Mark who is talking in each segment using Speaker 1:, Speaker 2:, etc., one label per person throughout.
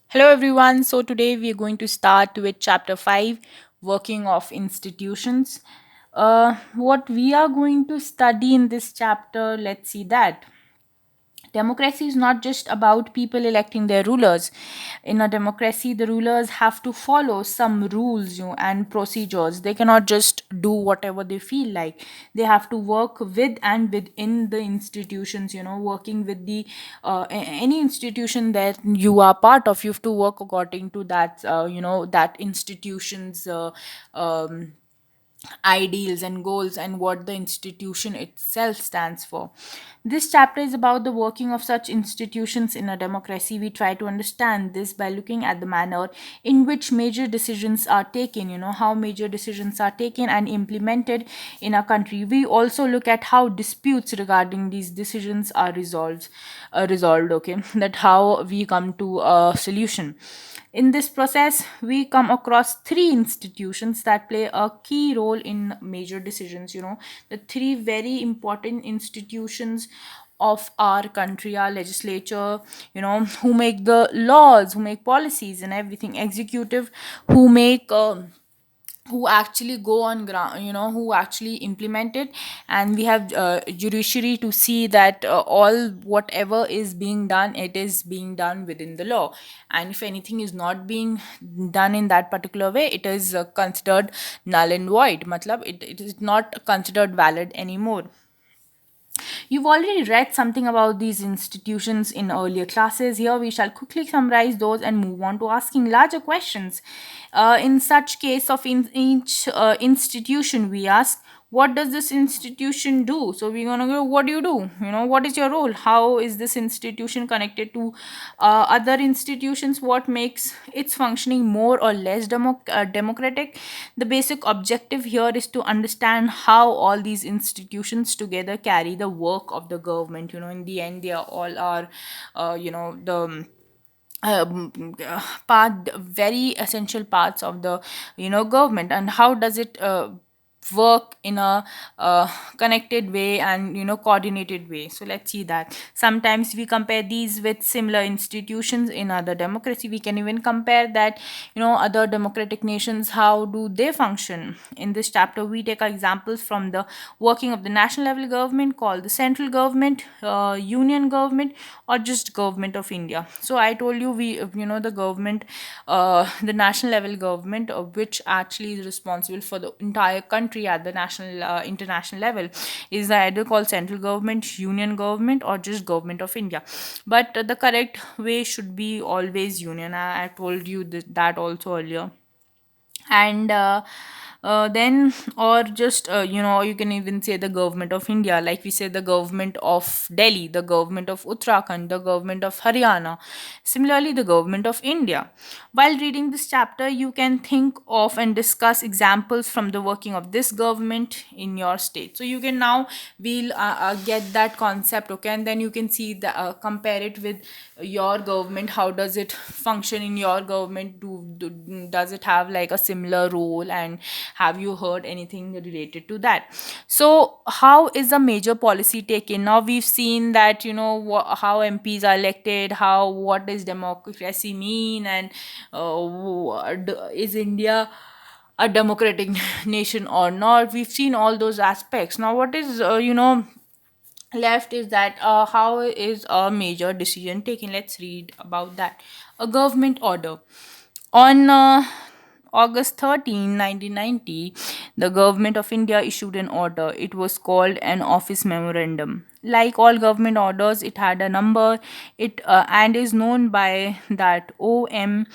Speaker 1: Hello, everyone. So, today we are going to start with chapter 5, Working of Institutions. What we are going to study in this chapter, let's see that. Democracy is not just about people electing their rulers. In a democracy, the rulers have to follow some rules and procedures. They cannot just do whatever they feel like. They have to work with and within the institutions, working with the any institution that you are part of. You have to work according to that, that institution's ideals and goals and what the institution itself stands for. This chapter is about the working of such institutions in a democracy. We try to understand this by looking at the manner in which major decisions are taken, how major decisions are taken and implemented in a country. We also look at how disputes regarding these decisions are resolved, okay, that how we come to a solution. In this process, we come across three institutions that play a key role in major decisions. The three very important institutions of our country, our legislature, who make the laws, who make policies and everything, executive, who make who actually go on ground, who actually implement it, and we have judiciary to see that all whatever is being done, it is being done within the law, and if anything is not being done in that particular way, it is considered null and void, matlab it is not considered valid anymore. You've already read something about these institutions in earlier classes. Here we shall quickly summarize those and move on to asking larger questions. In such case of each institution, we ask, what does this institution do? So we're gonna go, what do you do? What is your role? How is this institution connected to other institutions? What makes its functioning more or less democratic? The basic objective here is to understand how all these institutions together carry the work of the government. In the end, they are all are, the part very essential parts of the government, and how does it work in a connected way and coordinated way. So let's see that. Sometimes we compare these with similar institutions in other democracy. We can even compare that, other democratic nations, how do they function. In this chapter, we take examples from the working of the national level government, called the central government, union government, or just government of India. So I told you, we the government, the national level government, which actually is responsible for the entire country at the national international level, is either called central government, union government, or just government of India. But the correct way should be always union. I told you that also earlier. And then, or just you can even say the government of India, like we say the government of Delhi, the government of Uttarakhand, the government of Haryana, similarly the government of India. While reading this chapter, you can think of and discuss examples from the working of this government in your state. So you can now, we'll get that concept, okay, and then you can see the compare it with your government. How does it function in your government? Does it have like a similar role, and have you heard anything related to that? So how is a major policy taken? Now we've seen that, how MPs are elected, how what does democracy mean, and is India a democratic nation or not. We've seen all those aspects. Now what is left is that, how is a major decision taken. Let's read about that. A government order. On August 13, 1990, the government of India issued an order. It was called an office memorandum. Like all government orders, it had a number. It and is known by that OM.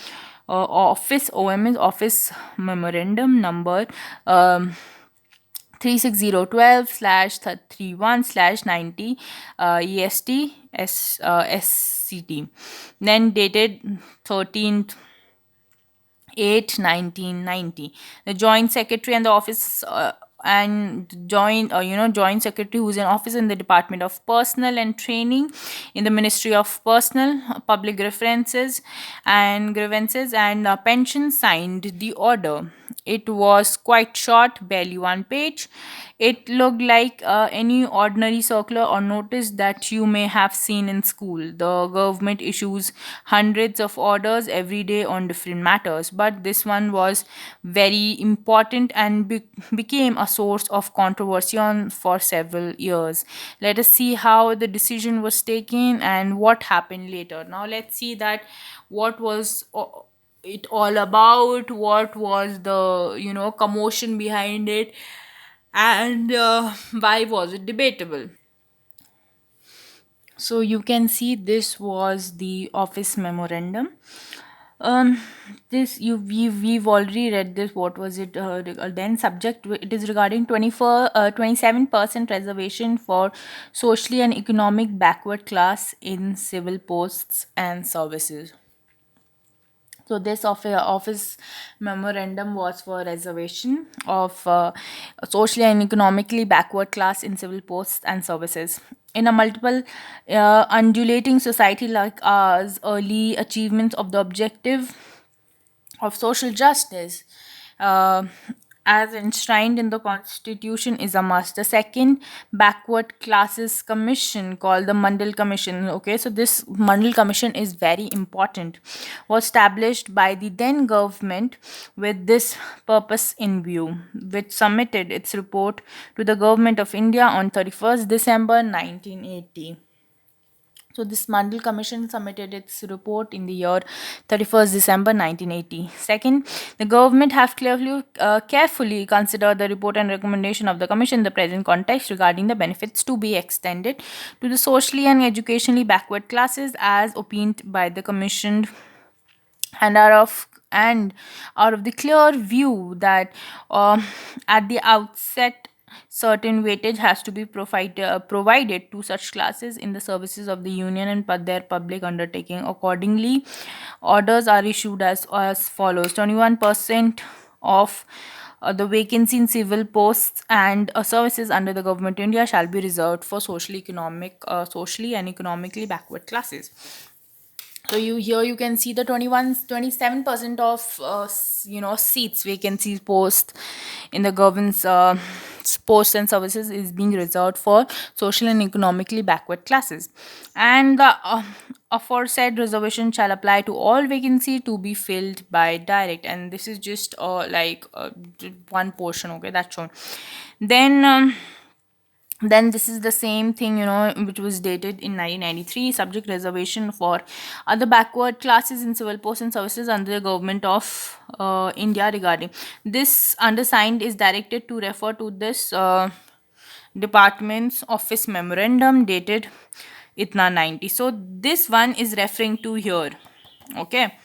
Speaker 1: Office OM is office memorandum number, 36012 slash 31 slash 90 EST SCT, then dated 13th 8 1990. The joint secretary and the office, joint secretary who's in office in the department of personnel and training in the ministry of personnel, public references and grievances and pension, signed the order. It was quite short, barely one page. It looked like any ordinary circular or notice that you may have seen in school. The government issues hundreds of orders every day on different matters, but this one was very important and became a source of controversy for several years. Let us see how the decision was taken and what happened later. Now let's see that what was it all about, what was the commotion behind it, and why was it debatable. So you can see this was the office memorandum. um this you we've already read this. What was it? Then subject, it is regarding 27% reservation for socially and economic backward class in civil posts and services. So this office memorandum was for reservation of socially and economically backward class in civil posts and services. In a multiple undulating society like ours, early achievements of the objective of social justice, uh, as enshrined in the constitution, is a must. The second backward classes commission, called the Mandal Commission, okay, so this Mandal Commission is very important, was established by the then government with this purpose in view, which submitted its report to the government of India on 31st December 1980. So this Mandal Commission submitted its report in the year 31st December 1980. Second, the government have carefully considered the report and recommendation of the Commission in the present context regarding the benefits to be extended to the socially and educationally backward classes as opined by the Commission, and out of the clear view that at the outset certain weightage has to be provided to such classes in the services of the union and their public undertaking. Accordingly, orders are issued as follows: 21% of the vacancy in civil posts and services under the government of India shall be reserved for socially and economically backward classes. So you can see the 27% of seats, vacancies, post in the government's posts and services is being reserved for social and economically backward classes, and the aforesaid reservation shall apply to all vacancy to be filled by direct. And this is just one portion, okay, that's shown. Then this is the same thing, which was dated in 1993. Subject, reservation for other backward classes in civil posts and services under the government of India. Regarding this, undersigned is directed to refer to this department's office memorandum dated itna 90. So this one is referring to here, okay,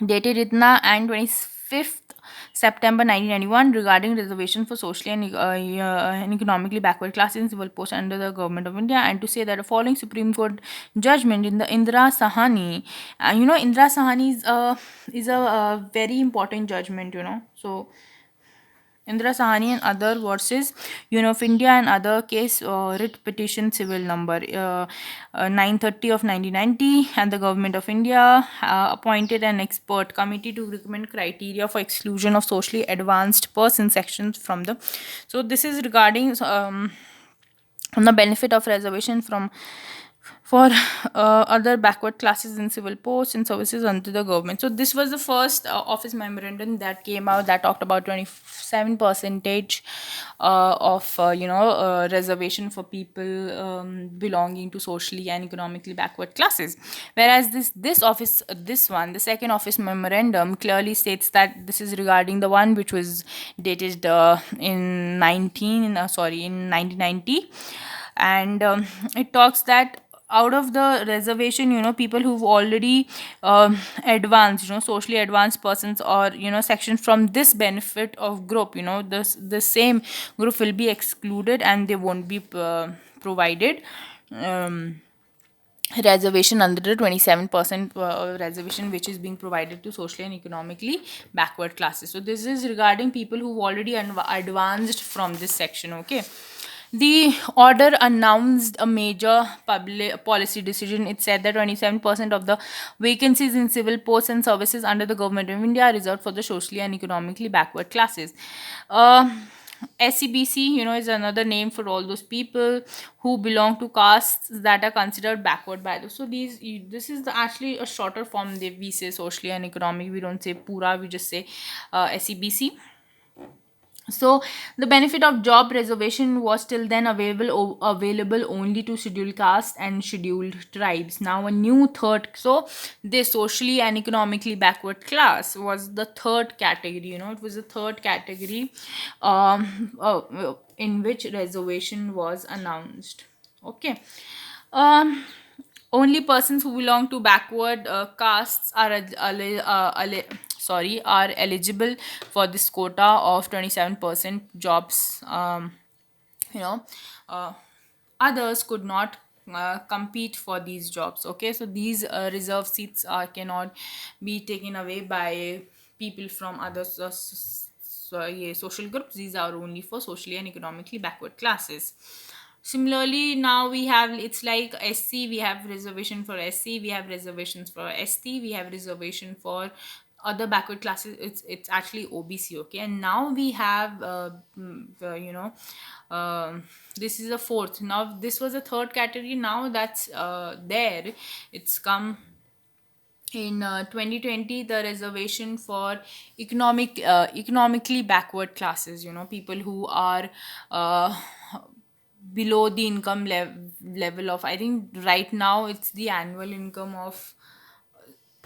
Speaker 1: dated itna and 25th September 1991, regarding reservation for socially and economically backward classes in civil posts under the government of India, and to say that the following Supreme Court judgment in the Indira Sahani, Indira Sahani is a very important judgment, so Indra Sahani and other versus Union of India and other case, writ petition civil number 930 of 1990, and the government of India appointed an expert committee to recommend criteria for exclusion of socially advanced person sections from the. So this is regarding on the benefit of reservation from for other backward classes in civil posts and services under the government. So this was the first office memorandum that came out that talked about 27 percentage of reservation for people belonging to socially and economically backward classes. Whereas this one, the second office memorandum, clearly states that this is regarding the one which was dated in 1990, and it talks that out of the reservation, people who've already advanced, socially advanced persons, or sections from this benefit of group, the same group will be excluded and they won't be provided reservation under the 27% reservation which is being provided to socially and economically backward classes. So this is regarding people who've already advanced from this section, okay. The order announced a major public policy decision. It said that 27% of the vacancies in civil posts and services under the government of India are reserved for the socially and economically backward classes. Uh, SCBC, is another name for all those people who belong to castes that are considered backward by the. So this is actually a shorter form. We say socially and economic. We don't say pura. We just say SCBC. So the benefit of job reservation was till then available only to scheduled caste and scheduled tribes. Now a new third, so the socially and economically backward class was the third category. It was the third category, in which reservation was announced. Okay. um Only persons who belong to backward castes are eligible for this quota of 27% jobs. You know uh, Others could not compete for these jobs. Okay, so these reserve seats cannot be taken away by people from other yeah, social groups. These are only for socially and economically backward classes. Similarly, now we have, it's like SC, we have reservation for SC, we have reservations for ST, we have reservation for other backward classes. It's actually OBC. Okay, and now we have this is a fourth. Now this was a third category, now that's there. It's come in 2020, the reservation for economically backward classes, people who are uh, below the income level of, I think right now it's the annual income of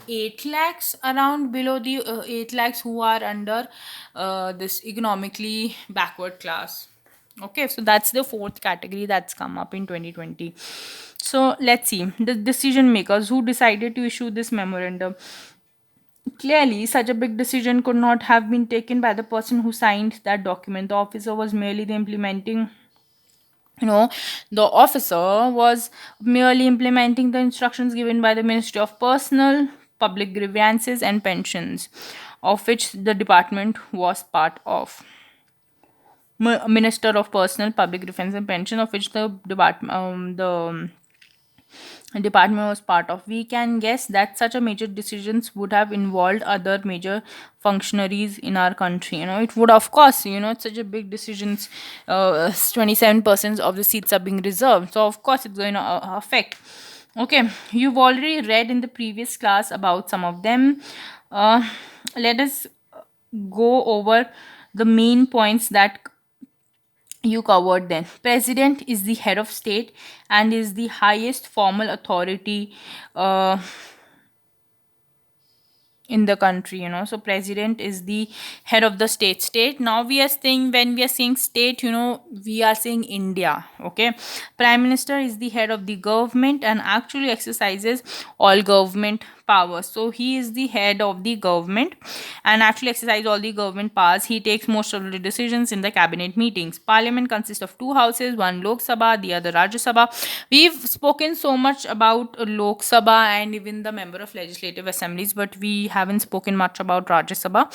Speaker 1: 8 lakhs, around below the 8 lakhs, who are under this economically backward class. Okay, so that's the fourth category that's come up in 2020. So let's see the decision makers who decided to issue this memorandum. Clearly, such a big decision could not have been taken by the person who signed that document. The officer was merely the implementing you know the officer was merely implementing the instructions given by the Ministry of Personal, Public Grievances and Pensions, of which the department was part of. Minister of Personal, Public Grievances and Pension, of which the department was part of. We can guess that such a major decisions would have involved other major functionaries in our country. It would, of course, it's such a big decisions. 27% of the seats are being reserved, so of course it's going to affect. Okay, you've already read in the previous class about some of them. Let us go over the main points that you covered. Then president is the head of state and is the highest formal authority uh, in the country. So president is the head of the state. Now we are saying, when we are saying state, we are saying India. Okay, prime minister is the head of the government and actually exercises all government powers. So he is the head of the government and actually exercise all the government powers. He takes most of the decisions in the cabinet meetings. Parliament consists of two houses, one Lok Sabha, the other Rajya Sabha. We've spoken so much about Lok Sabha and even the member of legislative assemblies, but we haven't spoken much about Rajya Sabha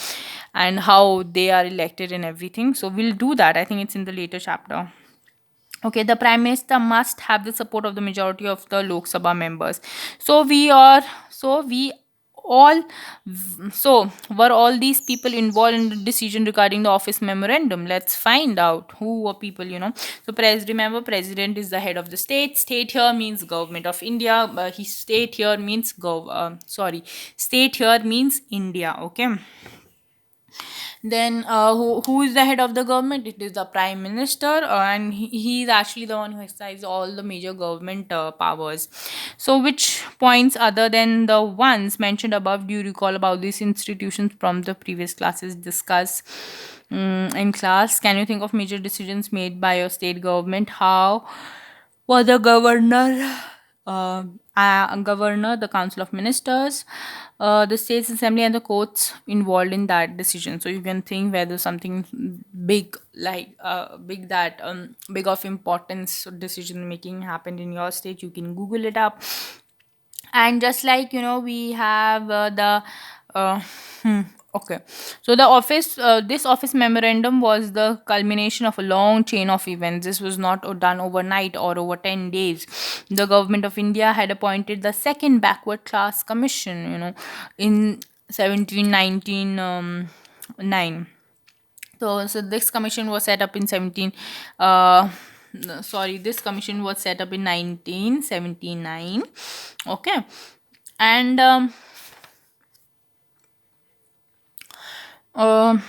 Speaker 1: and how they are elected and everything. So we'll do that. I think it's in the later chapter. Okay, the prime minister must have the support of the majority of the Lok Sabha members. So we are so we all so were all these people involved in the decision regarding the office memorandum? Let's find out who were people. So remember, president is the head of the state here means government of India. His state here means state here means India. Okay, then who is the head of the government? It is the prime minister, and he is actually the one who exercises all the major government powers. So which points other than the ones mentioned above do you recall about these institutions from the previous classes discussed in class? Can you think of major decisions made by your state government? How was the governor, the council of ministers, the states assembly and the courts involved in that decision? So you can think whether something big, like big of importance decision making happened in your state. You can Google it up. And just like we have the uh, Okay, so this office memorandum was the culmination of a long chain of events. This was not done overnight or over 10 days. The government of India had appointed the second backward class commission, in 1719 9. So this commission was set up in 17 sorry, this commission was set up in 1979. Okay. And Um,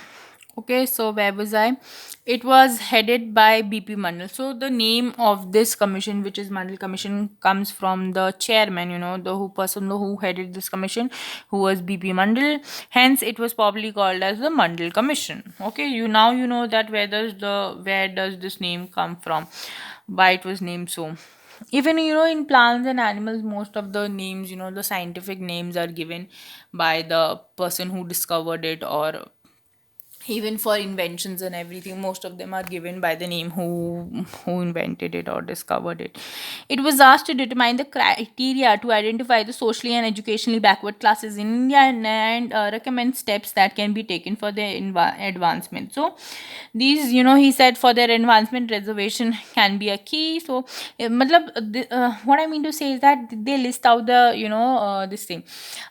Speaker 1: okay, so where was I? It was headed by BP Mandal. So the name of this commission, which is Mandal Commission, comes from the chairman, the who person who headed this commission, who was BP Mandal. Hence, it was probably called as the Mandal Commission. Okay, you know that where does this name come from? Why it was named so? Even in plants and animals, most of the names, the scientific names are given by the person who discovered it, or even for inventions and everything, most of them are given by the name who invented it or discovered it. It was asked to determine the criteria to identify the socially and educationally backward classes in India, and recommend steps that can be taken for their advancement. So these, he said, for their advancement, reservation can be a key. So what I mean to say is that they list out the, this thing,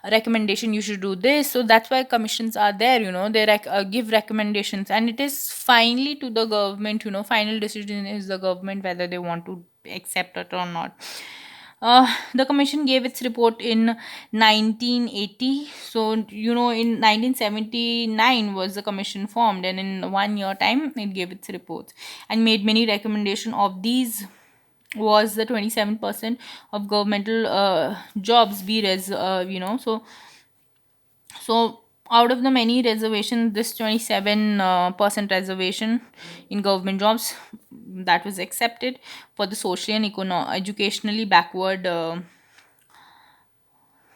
Speaker 1: recommendation, you should do this. So that's why commissions are there. They give recommendations, and it is finally to the government. Final decision is the government whether they want to accept it or not. The commission gave its report in 1980. So in 1979 was the commission formed, and in 1 year time it gave its reports and made many recommendations. Of these was the 27% of governmental jobs be so out of the many reservations, this 27 percent reservation in government jobs, that was accepted for the socially and educationally backward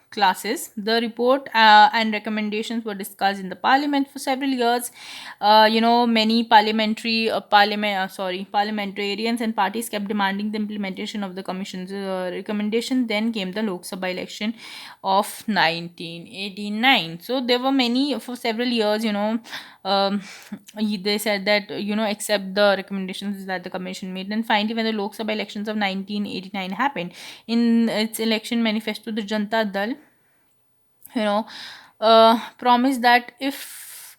Speaker 1: classes. The report and recommendations were discussed in the parliament for several years. Many parliamentarians and parties kept demanding the implementation of the commission's recommendation. Then came the Lok Sabha election of 1989. So there were many for several years. They said that, accept the recommendations that the commission made. And finally, when the Lok Sabha elections of 1989 happened, in its election manifesto, the Janta Dal, promised that if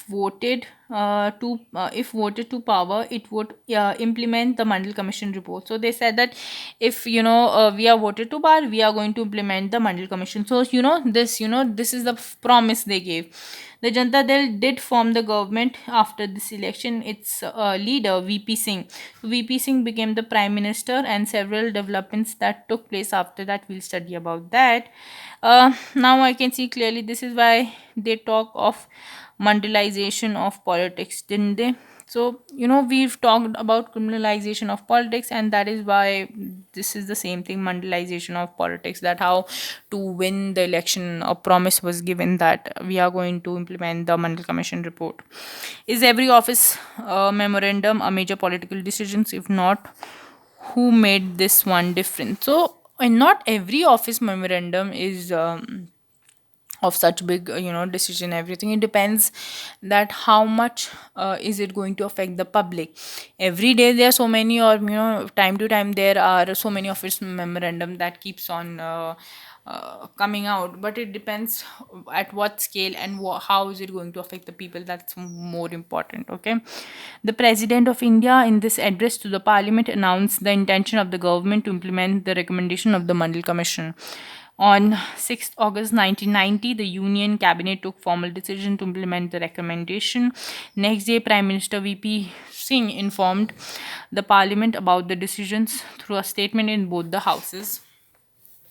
Speaker 1: voted to power, it would implement the Mandal Commission report. So they said that if we are voted to power, we are going to implement the Mandal Commission. So this is the promise they gave. The Janta Dal did form the government after this election. Its leader, VP Singh. VP Singh became the prime minister, and several developments that took place after that, we'll study about that. Now I can see clearly, this is why they talk of mandalization of politics, didn't they? So we've talked about criminalization of politics, and that is why this is the same thing, mandalization of politics, that how to win the election, a promise was given that we are going to implement the Mandal Commission report. Is every office memorandum a major political decisions? If not, who made this one different? So, and not every office memorandum is of such big decision, everything. It depends that how much is it going to affect the public. Every day there are so many, or time to time there are so many office memorandum that keeps on coming out, but it depends at what scale and how is it going to affect the people. That's more important. Okay, the president of India, in this address to the parliament, announced the intention of the government to implement the recommendation of the Mandal Commission. On 6th August 1990, the Union Cabinet took formal decision to implement the recommendation. Next day, Prime Minister VP Singh informed the Parliament about the decisions through a statement in both the houses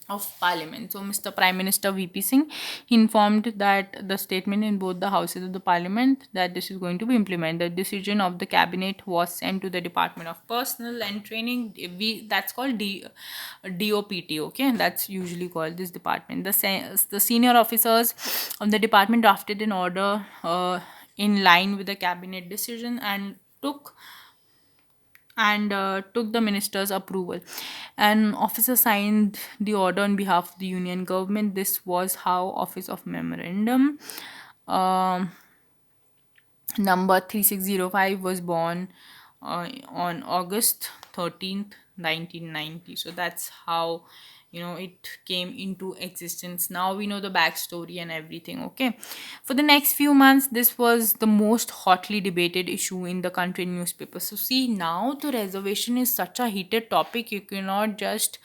Speaker 1: of Parliament. So, Mr. Prime Minister VP Singh, he informed that the statement in both the houses of the Parliament that this is going to be implemented. The decision of the cabinet was sent to the Department of Personnel and Training. That's called DOPT. Okay, that's usually called this department. The senior officers of the department drafted an order in line with the cabinet decision and took and took the minister's approval. An officer signed the order on behalf of the union government. This was how Office of Memorandum um, number 3605 was born on August 13th, 1990. So that's how it came into existence. Now we know the backstory and everything. Okay, for the next few months this was the most hotly debated issue in the country newspaper. So see, now the reservation is such a heated topic. You cannot just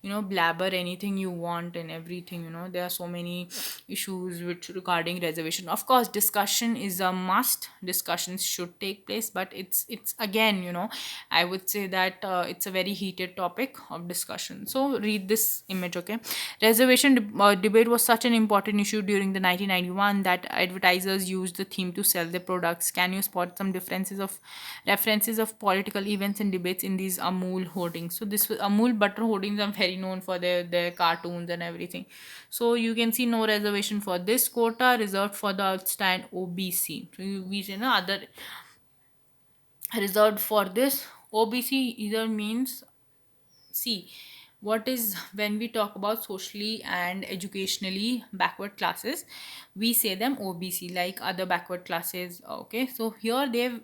Speaker 1: blabber anything you want and everything. There are so many issues which regarding reservation. Of course discussion is a must, discussions should take place, but it's again, I would say that it's a very heated topic of discussion. So read this image. Okay, reservation debate was such an important issue during the 1991 that advertisers used the theme to sell their products. Can you spot some differences of references of political events and debates in these Amul hoardings? So this was Amul butter hoardings are very known for their cartoons and everything. So you can see no reservation for this quota reserved for the outstand OBC. So we say no other reserved for this OBC either means. See, what is when we talk about socially and educationally backward classes, we say them OBC like other backward classes. Okay, so here they've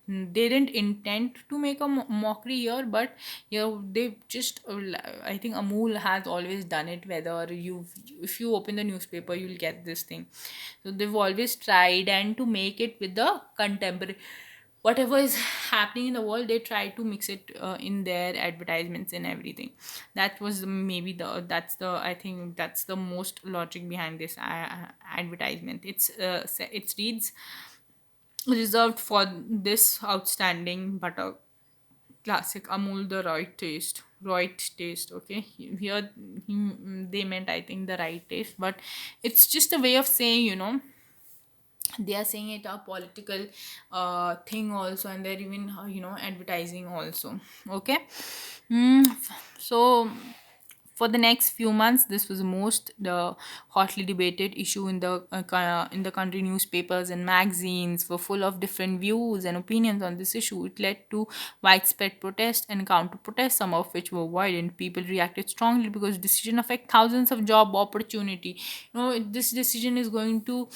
Speaker 1: they didn't intend to make a mockery here, but they just I think Amul has always done it. Whether you if you open the newspaper, you'll get this thing. So they've always tried and to make it with the contemporary whatever is happening in the world. They try to mix it in their advertisements and everything. That was maybe the that's the I think that's the most logic behind this advertisement. It reads reserved for this outstanding butter classic Amul, the right taste. Okay, here they meant I think the right taste, but it's just a way of saying, they are saying it a political thing also, and they're even advertising also. Okay. So for the next few months this was most the hotly debated issue in the country. Newspapers and magazines were full of different views and opinions on this issue. It led to widespread protest and counter protest, some of which were violent. People reacted strongly because decision affect thousands of job opportunity. This decision is going to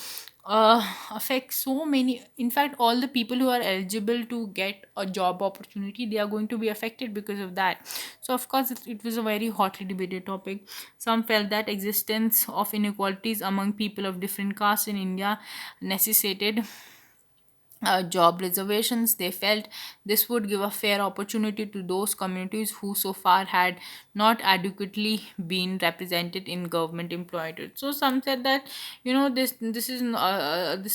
Speaker 1: affect so many. In fact, all the people who are eligible to get a job opportunity, they are going to be affected because of that. So of course it was a very hotly debated topic. Some felt that existence of inequalities among people of different castes in India necessitated job reservations. They felt this would give a fair opportunity to those communities who so far had not adequately been represented in government employment. So some said that this is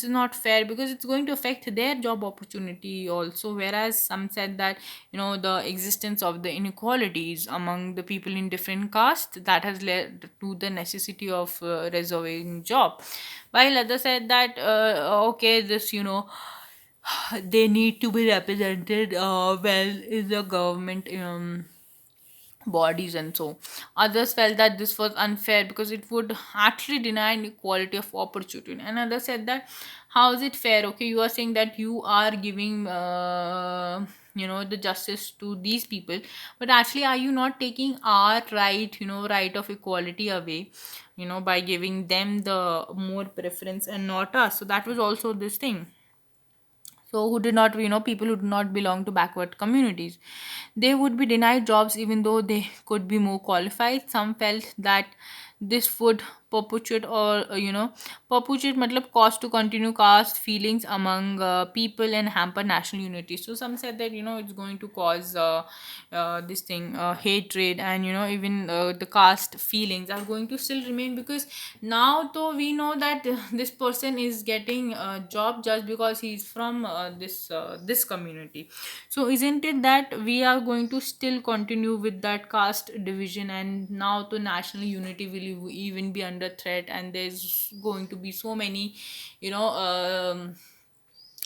Speaker 1: not fair because it's going to affect their job opportunity also. Whereas some said that the existence of the inequalities among the people in different castes, that has led to the necessity of reserving job, while others said that okay, this they need to be represented well in the government bodies. And so others felt that this was unfair because it would actually deny equality of opportunity. And others said that how is it fair? Okay, you are saying that you are giving the justice to these people, but actually are you not taking our right, right of equality away, by giving them the more preference and not us? So that was also this thing. So who did not, people who do not belong to backward communities, they would be denied jobs even though they could be more qualified. Some felt that this would perpetuate or perpetuate matlab cause to continue caste feelings among people and hamper national unity. So some said that it's going to cause this thing hatred, and even the caste feelings are going to still remain, because now though we know that this person is getting a job just because he's from this community. So isn't it that we are going to still continue with that caste division, and now the national unity will even be under threat, and there's going to be so many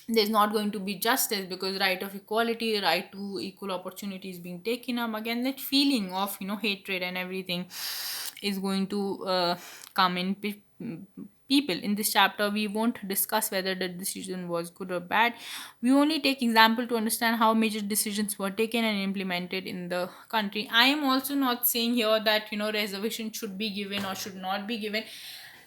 Speaker 1: there's not going to be justice because right of equality, right to equal opportunity is being taken up again. That feeling of hatred and everything is going to come in. people. In this chapter, we won't discuss whether the decision was good or bad. We only take example to understand how major decisions were taken and implemented in the country. I am also not saying here that reservation should be given or should not be given.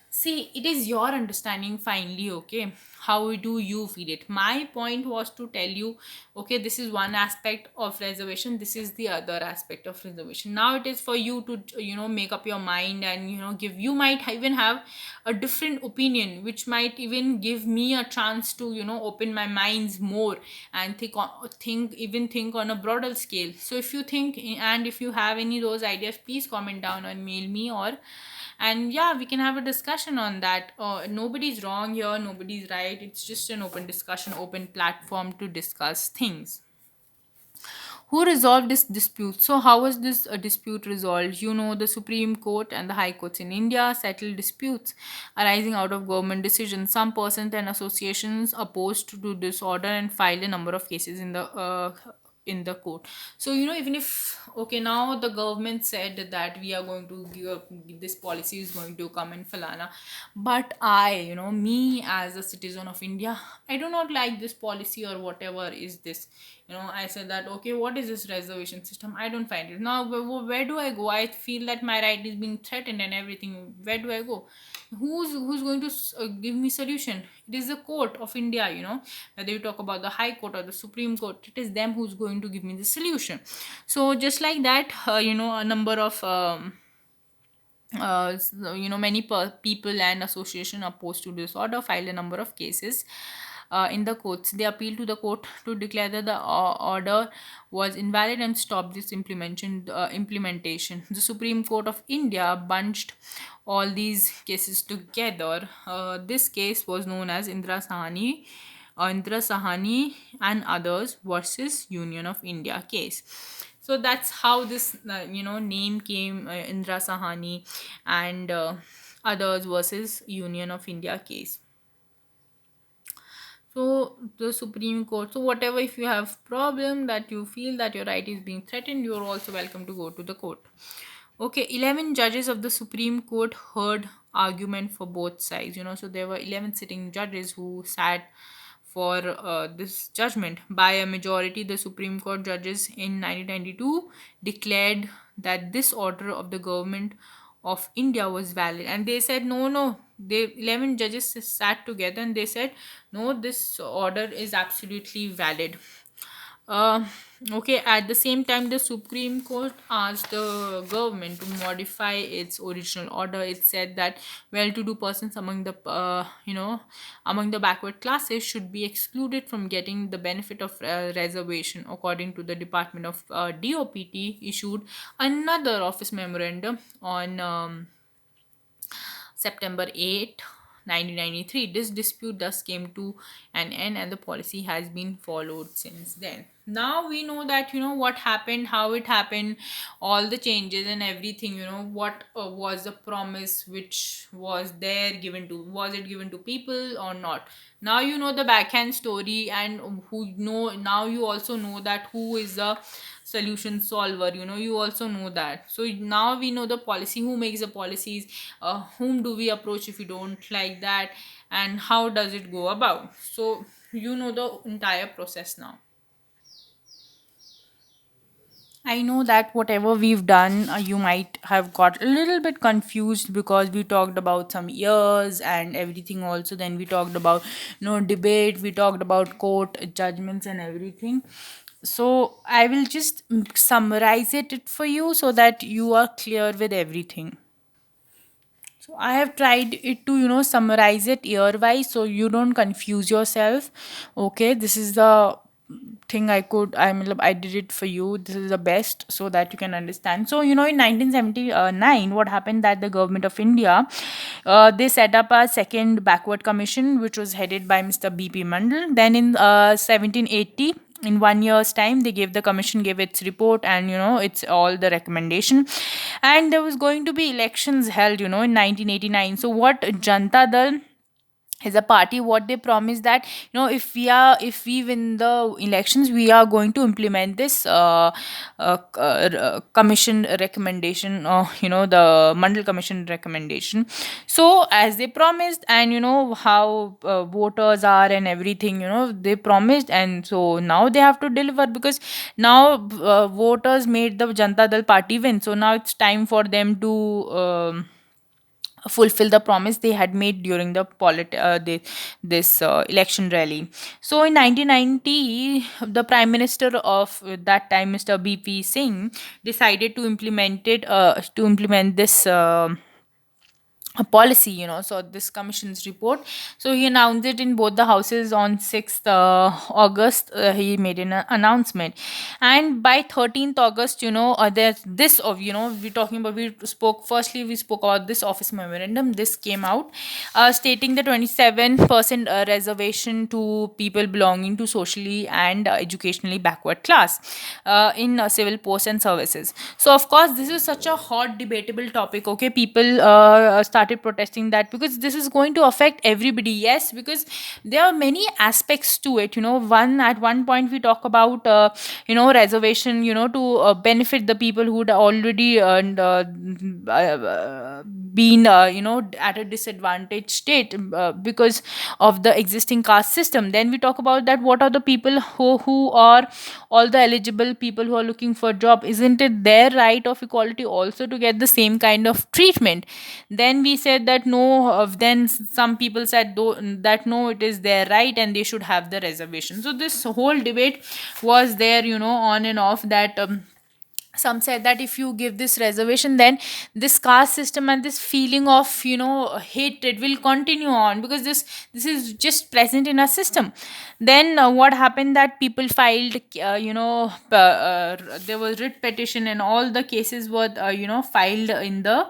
Speaker 1: See, it is your understanding finally, okay? How do you feel it? My point was to tell you, okay, this is one aspect of reservation, this is the other aspect of reservation. Now it is for you to, make up your mind and, give, you might even have a different opinion, which might even give me a chance to, open my minds more and think on a broader scale. So if you think and if you have any of those ideas, please comment down or mail me, or and yeah, we can have a discussion on that. Nobody's wrong here, nobody's right, it's just an open discussion, open platform to discuss things. Who resolved this dispute? So how was this dispute resolved? The Supreme Court and the High Courts in India settled disputes arising out of government decisions. Some persons and associations opposed to this order and filed a number of cases in the court. So even if, okay, now the government said that we are going to this policy is going to come in falana, but me as a citizen of India, I do not like this policy or whatever is this. I said that, okay, what is this reservation system? I don't find it. Now where do I go? I feel that my right is being threatened and everything. Where do I go? Who's going to give me solution? It is the court of India. Whether you talk about the High Court or the Supreme Court, it is them who's going to give me the solution. So just like that, a number of many people and association opposed to this order filed a number of cases in the courts. They appealed to the court to declare that the order was invalid and stop this implementation. The Supreme Court of India bunched all these cases together. This case was known as Indra Sahani and others versus Union of India case. So that's how this name came, Indra Sahani and others versus Union of India case. So the Supreme Court, so whatever, if you have problem that you feel that your right is being threatened, you are also welcome to go to the court. Okay, 11 judges of the Supreme Court heard argument for both sides. So there were 11 sitting judges who sat for this judgment. By a majority, the Supreme Court judges in 1992 declared that this order of the government of India was valid, and they said no, no. The 11 judges sat together and they said no, this order is absolutely valid. uh, okay, at the same time, the Supreme Court asked the government to modify its original order. It said that well-to-do persons among the backward classes should be excluded from getting the benefit of reservation. According to the Department of DOPT, issued another office memorandum on September 8, 1993. This dispute thus came to an end and the policy has been followed since then. Now we know that what happened, how it happened, all the changes and everything. What was the promise which was there given to, was it given to people or not? Now you know the backhand story, and who know, now you also know that who is the solution solver. You also know that. So now we know the policy, who makes the policies, whom do we approach if we don't like that, and how does it go about. So you know the entire process now. I know that whatever we've done, you might have got a little bit confused because we talked about some years and everything. Also, then we talked about debate. We talked about court judgments and everything. So I will just summarize it for you so that you are clear with everything. So I have tried it to summarize it year wise so you don't confuse yourself. Okay, this is the thing I did it for you. This is the best so that you can understand. So in 1979, what happened that the government of India, they set up a second backward commission which was headed by Mr. BP Mandal. Then in 1780, in 1 year's time, they gave, the commission gave its report and it's all the recommendation. And there was going to be elections held in 1989. So what Janta Dal as a party, what they promise that, if we win the elections, we are going to implement this commission recommendation, or the mandal commission recommendation. So as they promised, and how voters are and everything, they promised, and so now they have to deliver, because now voters made the Janata Dal party win, so now it's time for them to fulfill the promise they had made during this election rally. So in 1990, the prime minister of that time, Mr. BP Singh, decided to implement this a policy, so this commission's report. So he announced it in both the houses on 6th August. He made an announcement, and by 13th August, there's this of, we're talking about, we spoke about this office memorandum. This came out, stating the 27% reservation to people belonging to socially and educationally backward class in civil posts and services. So of course, this is such a hot debatable topic. Okay, people started protesting that, because this is going to affect everybody. Yes, because there are many aspects to it. One, at one point we talk about reservation, to benefit the people who'd already been at a disadvantaged state because of the existing caste system. Then we talk about that, what are the people who are all the eligible people who are looking for job, isn't it their right of equality also to get the same kind of treatment? Then we said that no, then some people said that no, it is their right and they should have the reservation. So this whole debate was there, on and off, that some said that if you give this reservation, then this caste system and this feeling of hatred will continue on, because this is just present in our system. Then what happened, that people filed, there was writ petition, and all the cases were filed in the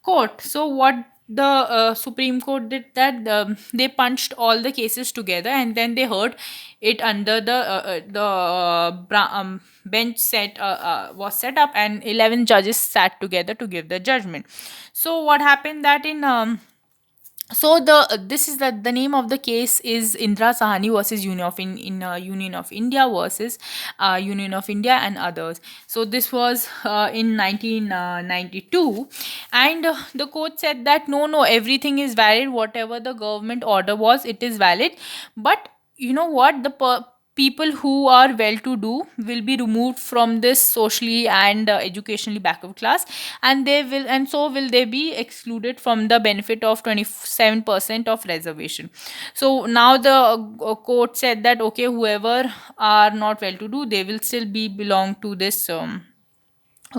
Speaker 1: court. So what the Supreme Court did, that they punched all the cases together, and then they heard it under the bench set was set up, and 11 judges sat together to give the judgment. So what happened, that in so this is the name of the case is Indra Sahani versus Union of India versus Union of India and others. So this was in 1992, and the court said that no, everything is valid, whatever the government order was, it is valid. But you know what, people who are well to do will be removed from this socially and educationally backward class, and so will they be excluded from the benefit of 27% of reservation. So now the court said that okay, whoever are not well to do, they will still be belong to this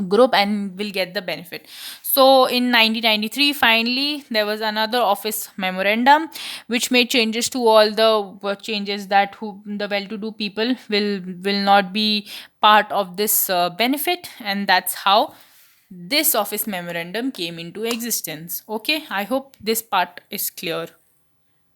Speaker 1: group and will get the benefit. So in 1993, finally there was another office memorandum which made changes to all the changes, that who the well to do people will not be part of this benefit, and that's how this office memorandum came into existence. Okay, I hope this part is clear.